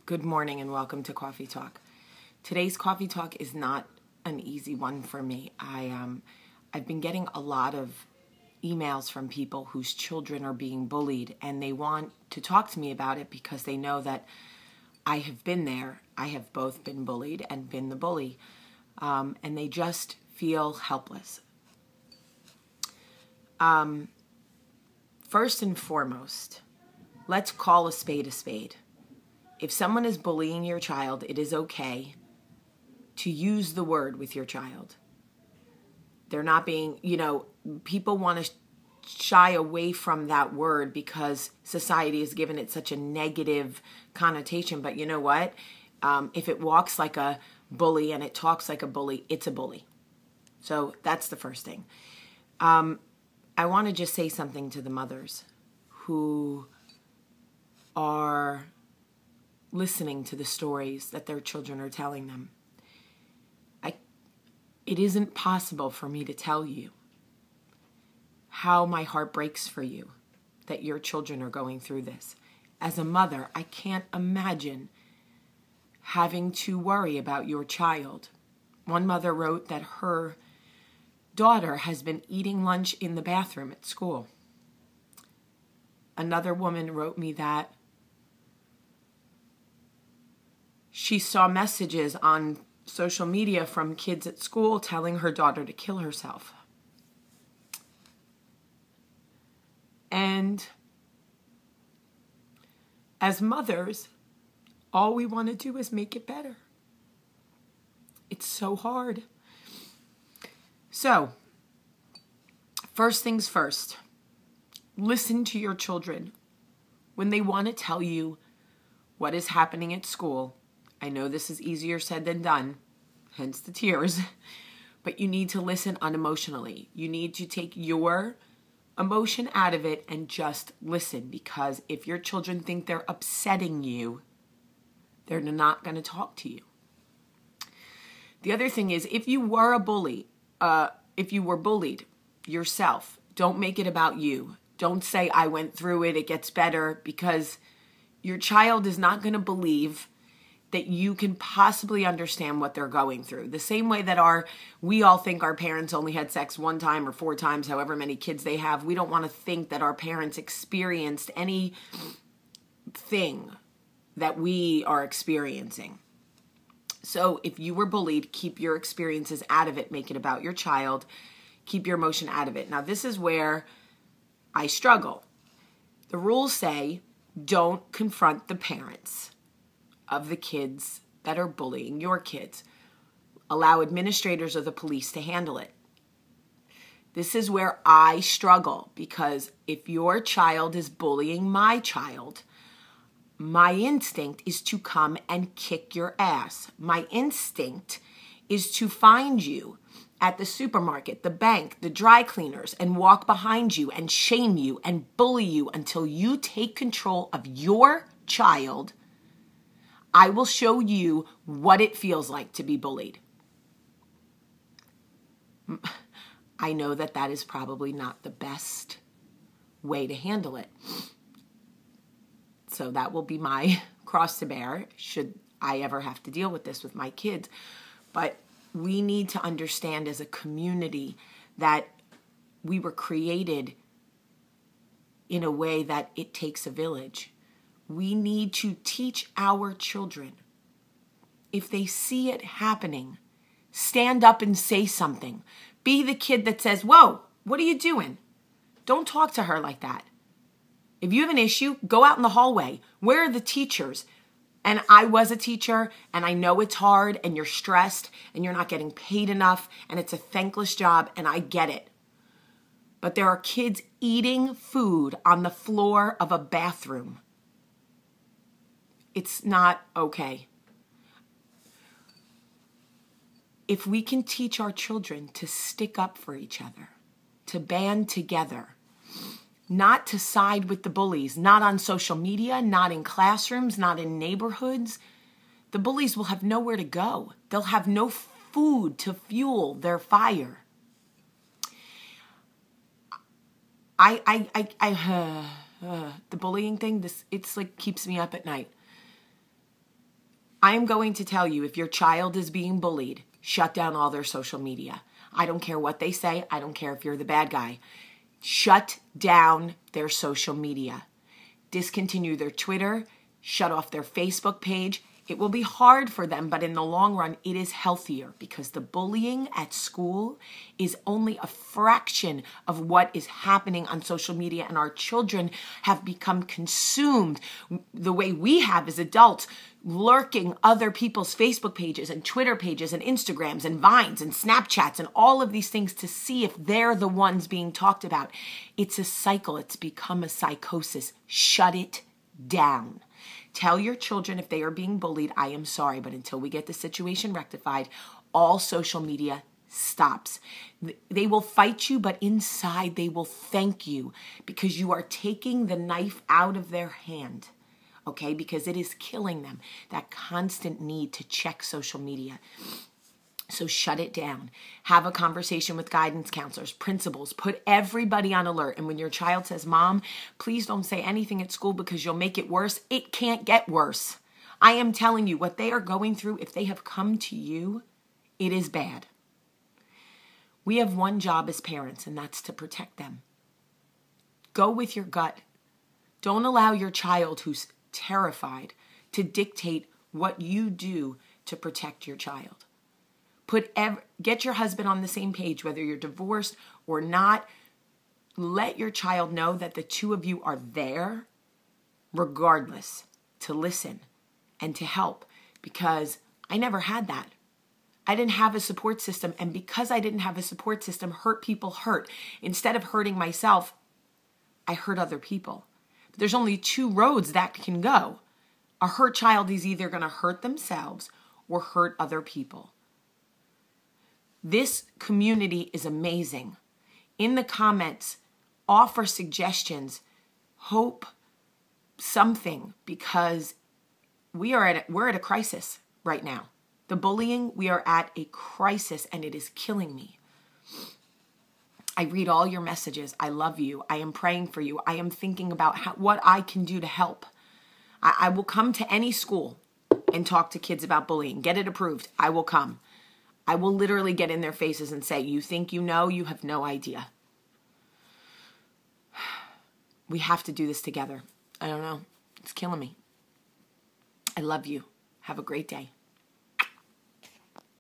Good morning and welcome to Coffee Talk. Today's Coffee Talk is not an easy one for me. I've been getting a lot of emails from people whose children are being bullied, and they want to talk to me about it because they know that I have been there. I have both been bullied and been the bully, and they just feel helpless. First and foremost, let's call a spade a spade. If someone is bullying your child, it is okay to use the word with your child. They're not being, people want to shy away from that word because society has given it such a negative connotation. But you know what? If it walks like a bully and it talks like a bully, it's a bully. So that's the first thing. I want to just say something to the mothers who are listening to the stories that their children are telling them. It isn't possible for me to tell you how my heart breaks for you that your children are going through this. As a mother, I can't imagine having to worry about your child. One mother wrote that her daughter has been eating lunch in the bathroom at school. Another woman wrote me that she saw messages on social media from kids at school telling her daughter to kill herself. And as mothers, all we want to do is make it better. It's so hard. So, first things first, listen to your children. When they want to tell you what is happening at school, I know this is easier said than done, hence the tears, but you need to listen unemotionally. You need to take your emotion out of it and just listen, because if your children think they're upsetting you, they're not going to talk to you. The other thing is, if you were a bully, if you were bullied yourself, don't make it about you. Don't say, I went through it, it gets better, because your child is not going to believe that you can possibly understand what they're going through. The same way that we all think our parents only had sex one time or 4 times, however many kids they have. We don't want to think that our parents experienced anything that we are experiencing. So if you were bullied, keep your experiences out of it. Make it about your child. Keep your emotion out of it. Now, this is where I struggle. The rules say don't confront the parents of the kids that are bullying your kids. Allow administrators or the police to handle it. This is where I struggle, because if your child is bullying my child, my instinct is to come and kick your ass. My instinct is to find you at the supermarket, the bank, the dry cleaners, and walk behind you and shame you and bully you until you take control of your child. I will show you what it feels like to be bullied. I know that that is probably not the best way to handle it. So that will be my cross to bear should I ever have to deal with this with my kids. But we need to understand as a community that we were created in a way that it takes a village. We need to teach our children. If they see it happening, stand up and say something. Be the kid that says, whoa, what are you doing? Don't talk to her like that. If you have an issue, go out in the hallway. Where are the teachers? And I was a teacher, and I know it's hard, and you're stressed, and you're not getting paid enough, and it's a thankless job, and I get it. But there are kids eating food on the floor of a bathroom. It's not okay. If we can teach our children to stick up for each other, to band together, not to side with the bullies, not on social media, not in classrooms, not in neighborhoods, the bullies will have nowhere to go. They'll have no food to fuel their fire. The bullying thing, it's like keeps me up at night. I am going to tell you, if your child is being bullied, shut down all their social media. I don't care what they say. I don't care if you're the bad guy. Shut down their social media. Discontinue their Twitter. Shut off their Facebook page. It will be hard for them, but in the long run, it is healthier because the bullying at school is only a fraction of what is happening on social media, and our children have become consumed the way we have as adults, lurking other people's Facebook pages and Twitter pages and Instagrams and Vines and Snapchats and all of these things to see if they're the ones being talked about. It's a cycle. It's become a psychosis. Shut it down. Tell your children if they are being bullied, I am sorry, but until we get the situation rectified, all social media stops. They will fight you, but inside they will thank you because you are taking the knife out of their hand, okay? Because it is killing them, that constant need to check social media. So shut it down. Have a conversation with guidance counselors, principals. Put everybody on alert. And when your child says, Mom, please don't say anything at school because you'll make it worse, it can't get worse. I am telling you what they are going through. If they have come to you, it is bad. We have one job as parents, and that's to protect them. Go with your gut. Don't allow your child who's terrified to dictate what you do to protect your child. Get your husband on the same page, whether you're divorced or not. Let your child know that the two of you are there regardless, to listen and to help, because I never had that. I didn't have a support system, and because I didn't have a support system, hurt people hurt. Instead of hurting myself, I hurt other people. But there's only two roads that can go. A hurt child is either going to hurt themselves or hurt other people. This community is amazing. In the comments, offer suggestions, hope something, because we're at a crisis right now. The bullying, we are at a crisis, and it is killing me. I read all your messages. I love you. I am praying for you. I am thinking about what I can do to help. I will come to any school and talk to kids about bullying. Get it approved. I will come. I will literally get in their faces and say, you think you know, you have no idea. We have to do this together. I don't know. It's killing me. I love you. Have a great day.